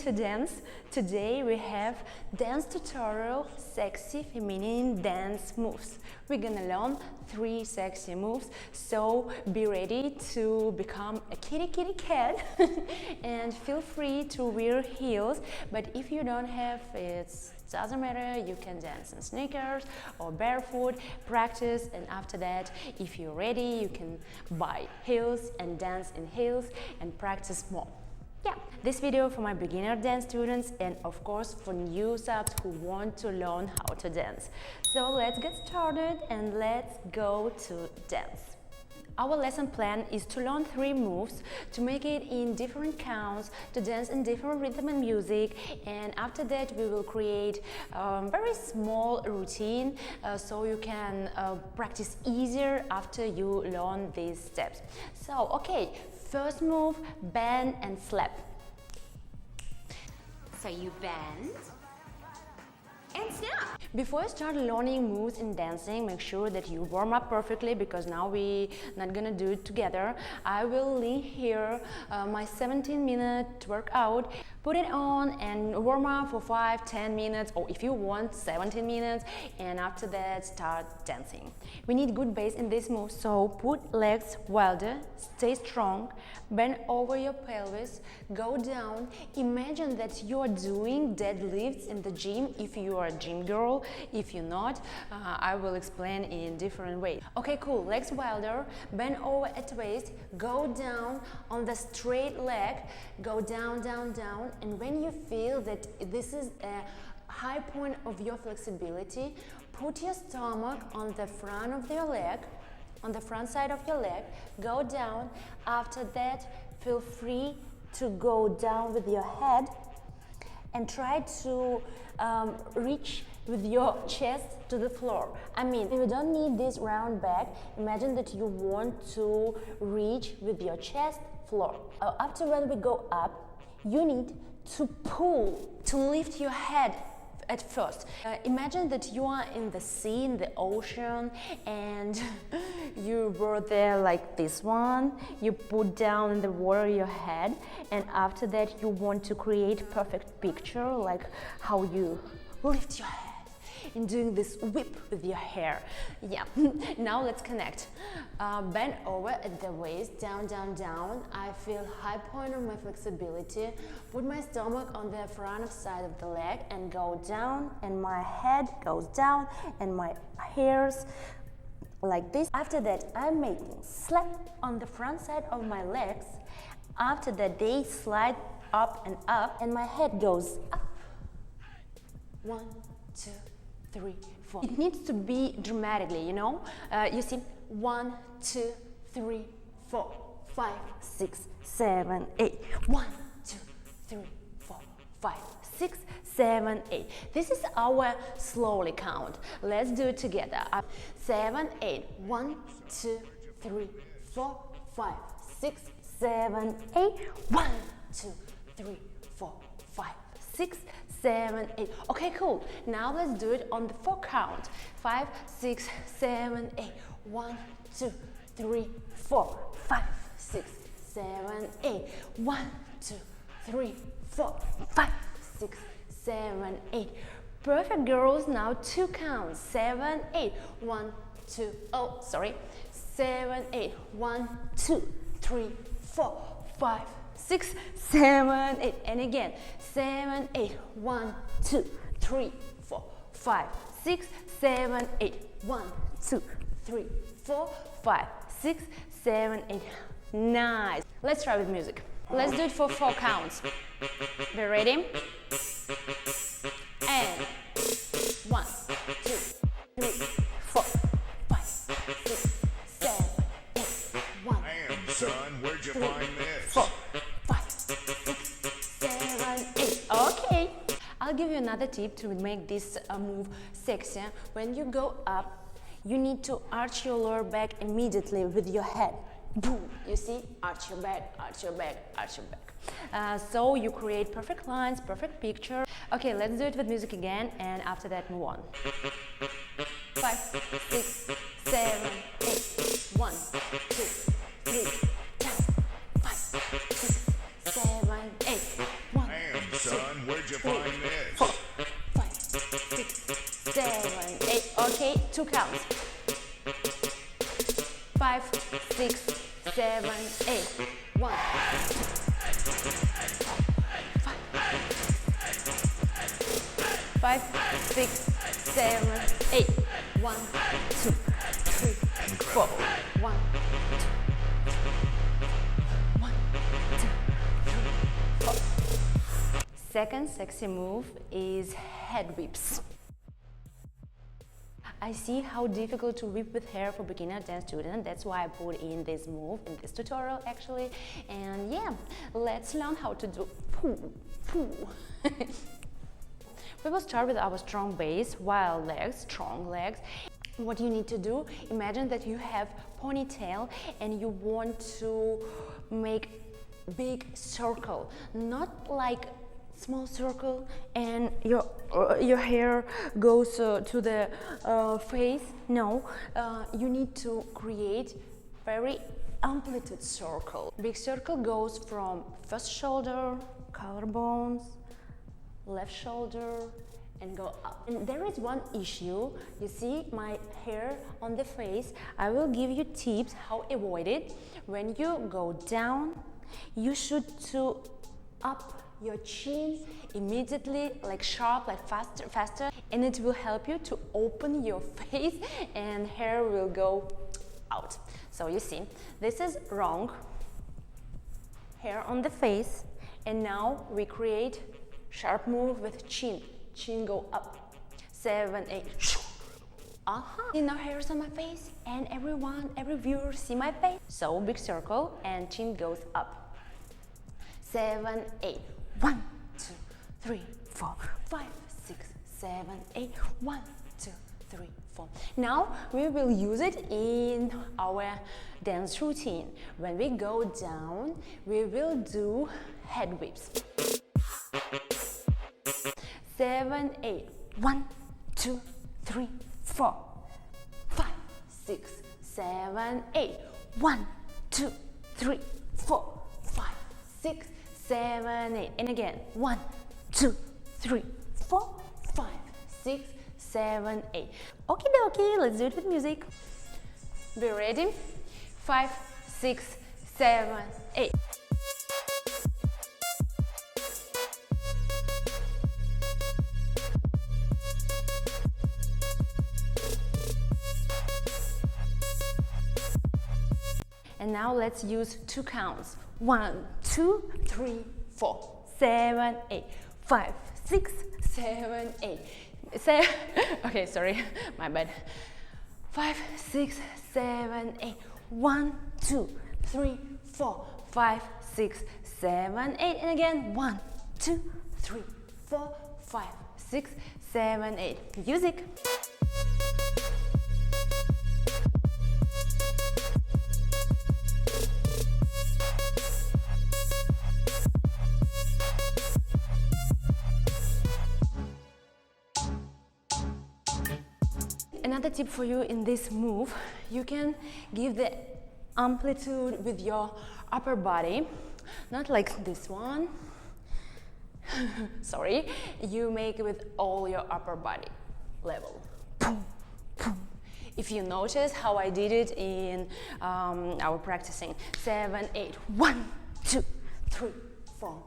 to dance? Today we have dance tutorial, sexy feminine dance moves. We're gonna learn 3 sexy moves, so be ready to become a kitty cat and feel free to wear heels, but if you don't have it, doesn't matter, you can dance in sneakers or barefoot, practice, and after that, if you're ready, you can buy heels and dance in heels and practice more. Yeah, this video for my beginner dance students and of course for new subs who want to learn how to dance. So let's get started and let's go to dance. Our lesson plan is to learn 3 moves, to make it in different counts, to dance in different rhythm and music, and after that we will create a very small routine so you can practice easier after you learn these steps. So, okay, first move, bend and slap. So you bend and snap. Before you start learning moves in dancing, make sure that you warm up perfectly because now we're not gonna do it together. I will link here my 17-minute workout. Put it on and warm up for 5-10 minutes, or if you want 17 minutes, and after that start dancing. We need good base in this move, so put legs wider, stay strong, bend over your pelvis, go down. Imagine that you are doing deadlifts in the gym if you are a gym girl. If you're not, I will explain in different ways. Okay, cool. Legs wilder, bend over at waist, go down on the straight leg, go down, down, down. And when you feel that this is a high point of your flexibility, put your stomach on the front of your leg, on the front side of your leg, go down. After that, feel free to go down with your head and try to reach with your chest to the floor. I mean, you don't need this round back. Imagine that you want to reach with your chest floor. After when we go up, you need to pull, to lift your head at first. Imagine that you are in the sea, in the ocean, and you were there like this one. You put down in the water your head, and after that you want to create perfect picture, like how you lift your head in doing this whip with your hair. Yeah, now let's connect. Bend over at the waist, down, down, down. I feel high point of my flexibility. Put my stomach on the front side of the leg and go down, and my head goes down and my hairs like this. After that, I'm making slap on the front side of my legs. After that, they slide up, and my head goes up. 1, 2, 3, 4. It needs to be dramatically, you know. You see, 1, 2, 3, 4, 5, 6, 7, 8. 1, 2, 3, 4, 5, 6, 7, 8. This is our slowly count. Let's do it together. 7, 8. 1, 2, 3, 4, 5, 6, 7, 8. 1, 2, 3, 4, 5, 6, 7, 8. Okay, cool. Now let's do it on the 4 count. 5, 6, 7, 8. 1, 2, 3, 4, 5, 6, 7, 8. 1, 2, 3, 4, 5, 6, 7, 8. Perfect, girls. Now 2 counts. 7, 8. 1, 2. Oh, sorry. 7, 8. 1, 2, 3, 4, 5, 6, 7, 8. And again. 7, 8. 1, 2, 3, 4, 5, 6, 7, 8. 1, 2, 3, 4, 5, 6, 7, 8. Nice. Let's try with music. Let's do it for 4 counts. Be ready? And 1, 2, 3, 4, 5, 6, 7, 8. 1, Damn, son, where'd you 3, find this? 4, 5, 6, 7, 8. Okay. I'll give you another tip to make this move sexier. When you go up, you need to arch your lower back immediately with your head. Boom! You see? Arch your back, arch your back, arch your back. So you create perfect lines, perfect picture. Okay, let's do it with music again, and after that move on. 5, 6, 7, 8. 1, 2, 3, 4, 5, 6, 7, 8. 1, Damn, son, 7, 8. Okay, 2 counts. 5, 6, 7, 8. 1, 5, 6, 7, 8. 1, 2, 3, 4. 1, 1, 2, 3, 4. Second sexy move is head whips. I see how difficult to whip with hair for beginner dance students. That's why I put in this move in this tutorial actually. And yeah, let's learn how to do poo, poo. We will start with our strong base, wild legs, strong legs. What you need to do, imagine that you have ponytail and you want to make big circle, not like small circle and your hair goes to the face. No, you need to create very amplitude circle. Big circle goes from first shoulder, collarbones, left shoulder, and go up. And there is one issue. You see my hair on the face. I will give you tips how avoid it. When you go down, you should to up your chin immediately, like sharp, like faster, and it will help you to open your face and hair will go out. So you see, this is wrong. Hair on the face, and now we create sharp move with chin. Chin go up. 7, 8. See no hairs on my face, and every viewer see my face. So big circle and chin goes up. 7, 8. 1, 2, 3, 4, 5, 6, 7, 8. 1, 2, 3, 4. Now we will use it in our dance routine. When we go down, we will do head whips. 7, 8. 1, 2, 3, 4, 5, 6, 7, 8. 1, 2, 3, 4, 5, 6, 7, 8. And again, 1, 2, 3, 4, 5, 6, 7, 8. Okie dokie, let's do it with music. Be ready? 5, 6, 7, 8. And now let's use 2 counts. 1, 2, 3, 4, 7, 8, 5, 6, 7, 8. Okay, sorry, my bad. 5, 6, 7, 8. 1, 2, 3, 4, 5, 6, 7, 8. And again, 1, 2, 3, 4, 5, 6, 7, 8. Music. Another tip for you in this move, you can give the amplitude with your upper body, not like this one. Sorry, you make it with all your upper body level. If you notice how I did it in our practicing 7, 8, 1, 2, 3, 4.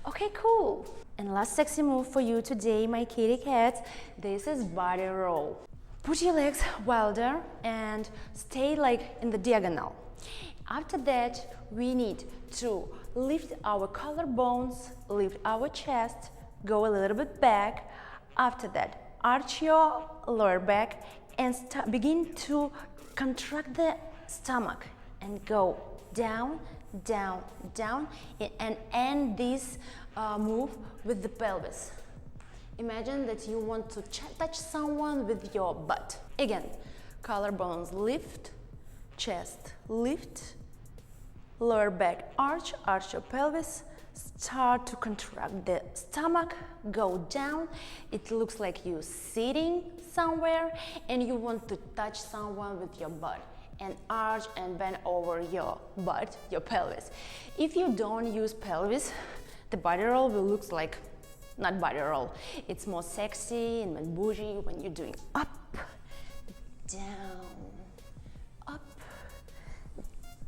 Okay, cool. And last sexy move for you today, my kitty cats, this is body roll. Put your legs wilder and stay like in the diagonal. After that, we need to lift our collarbones, lift our chest, go a little bit back. After that, arch your lower back and begin to contract the stomach and go down, down, down, and end this move with the pelvis. Imagine that you want to touch someone with your butt. Again, collarbones lift, chest lift, lower back arch, arch your pelvis, start to contract the stomach, go down. It looks like you're sitting somewhere and you want to touch someone with your butt. And arch and bend over your butt, your pelvis. If you don't use pelvis, the body roll will look like not viral. It's more sexy and more bougie when you're doing up, down, up,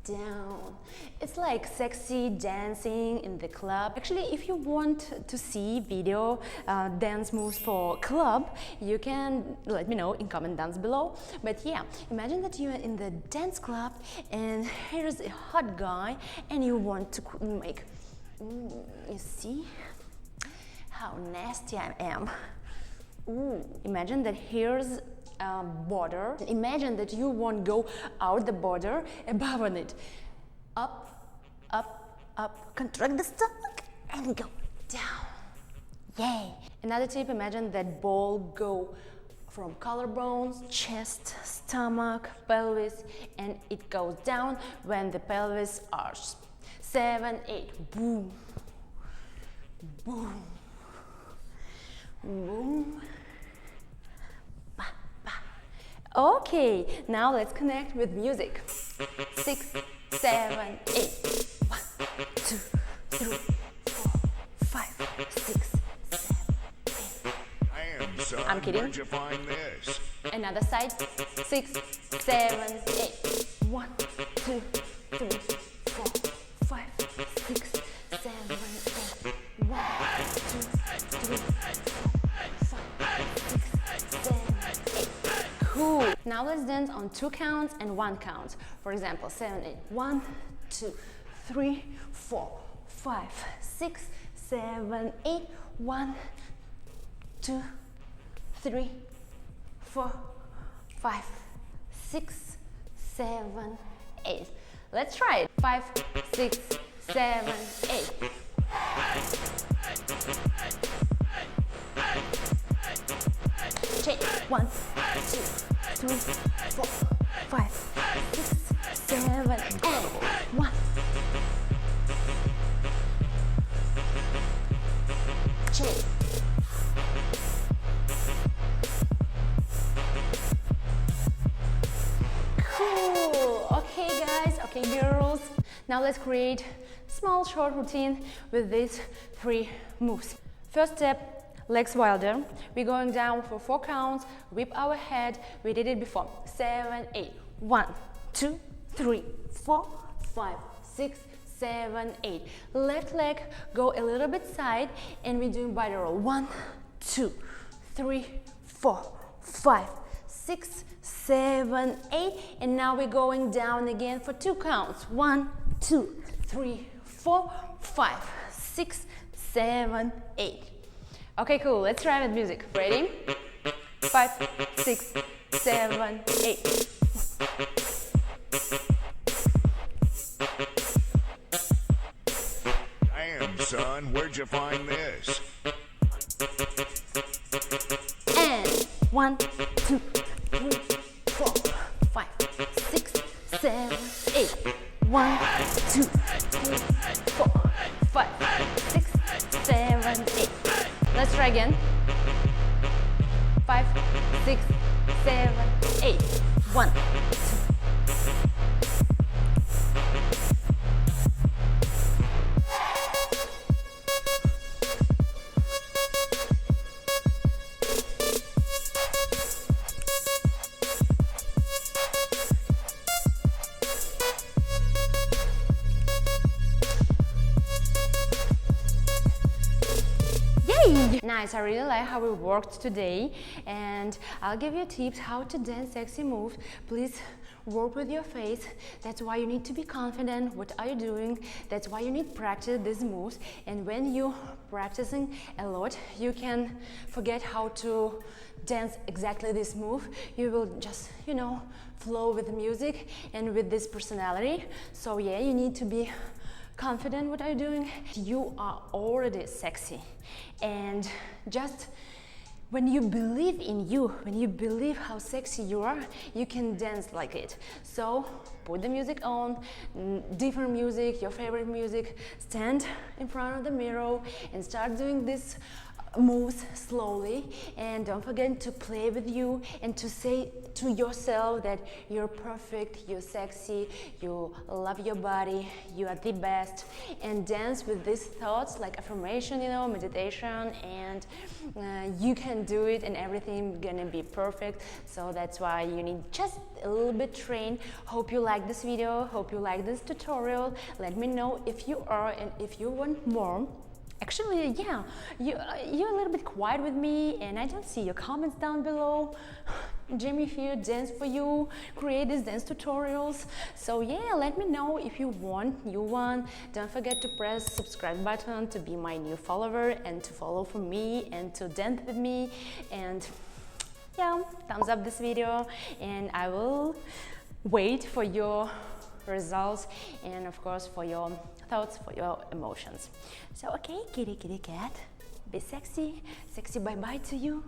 down. It's like sexy dancing in the club. Actually, if you want to see video dance moves for club, you can let me know in comment down below. But yeah, imagine that you're in the dance club and here's a hot guy and you want to make, you see how nasty I am. Imagine that here's border. Imagine that you won't go out the border, above on it. Up, up, up, contract the stomach and go down. Yay! Another tip, imagine that ball go from collarbones, chest, stomach, pelvis, and it goes down when the pelvis arches. 7, 8, boom, boom, boom. Okay, now let's connect with music. 6, 7, 8. 1, 2, 3, 4, 5, 6, 7, 8. Damn, son, I'm kidding. Where'd you find this? Another side. 6, 7, 8. 1, 2, 3, 4, 5, 6, 7, 8. 1, 2, 3, 4, 5, 6, 7, 8. Cool. Now let's dance on 2 counts and 1 count. For example, 7, 8. 1, 2, 3, 4, 5, 6, 7, 8. 1, 2, 3, 4, 5, 6, 7, 8. Let's try it. 5, 6, 7, 8. Change. 1, 2, 3, 4, 5, 6, 7, 8. 1. Change. Cool. Okay, guys. Okay, girls. Now let's create small short routine with these 3 moves. First step. Legs wilder. We're going down for 4 counts, whip our head. We did it before. 7, 8. 1, 2, 3, 4, 5, 6, 7, 8. Left leg go a little bit side and we're doing bilateral. 1, 2, 3, 4, 5, 6, 7, 8. And now we're going down again for 2 counts. 1, 2, 3, 4, 5, 6, 7, 8. Okay, cool. Let's try with music. Ready? 5, 6, 7, 8. Damn, son, where'd you find this? And 1, 2, 3, 4, 5, 6, 7, 8. 1, 2, 3, 4, 5, 6, 7, 8. Let's try again. 5, 6, 7, 8. 1, 2. Nice, I really like how we worked today and I'll give you tips how to dance sexy moves. Please work with your face. That's why you need to be confident. What are you doing? That's why you need practice these moves. And when you're practicing a lot, you can forget how to dance exactly this move. You will just, you know, flow with the music and with this personality. So yeah, you need to be confident what are you doing. You are already sexy, and just when you believe in you, when you believe how sexy you are, you can dance like it. So put the music on, different music, your favorite music, stand in front of the mirror and start doing this moves slowly, and don't forget to play with you and to say to yourself that you're perfect, you're sexy, you love your body, you are the best, and dance with these thoughts like affirmation, you know, meditation, and you can do it and everything gonna be perfect. So that's why you need just a little bit train. Hope you like this video, hope you like this tutorial. Let me know if you are and if you want more. Actually, yeah, you're a little bit quiet with me and I don't see your comments down below. Jamie here, dance for you, create these dance tutorials. So yeah, let me know if you want new one. Don't forget to press subscribe button to be my new follower and to follow for me and to dance with me. And yeah, thumbs up this video and I will wait for your results and of course for your thoughts, for your emotions. So okay, kitty cat, be sexy, sexy bye bye to you.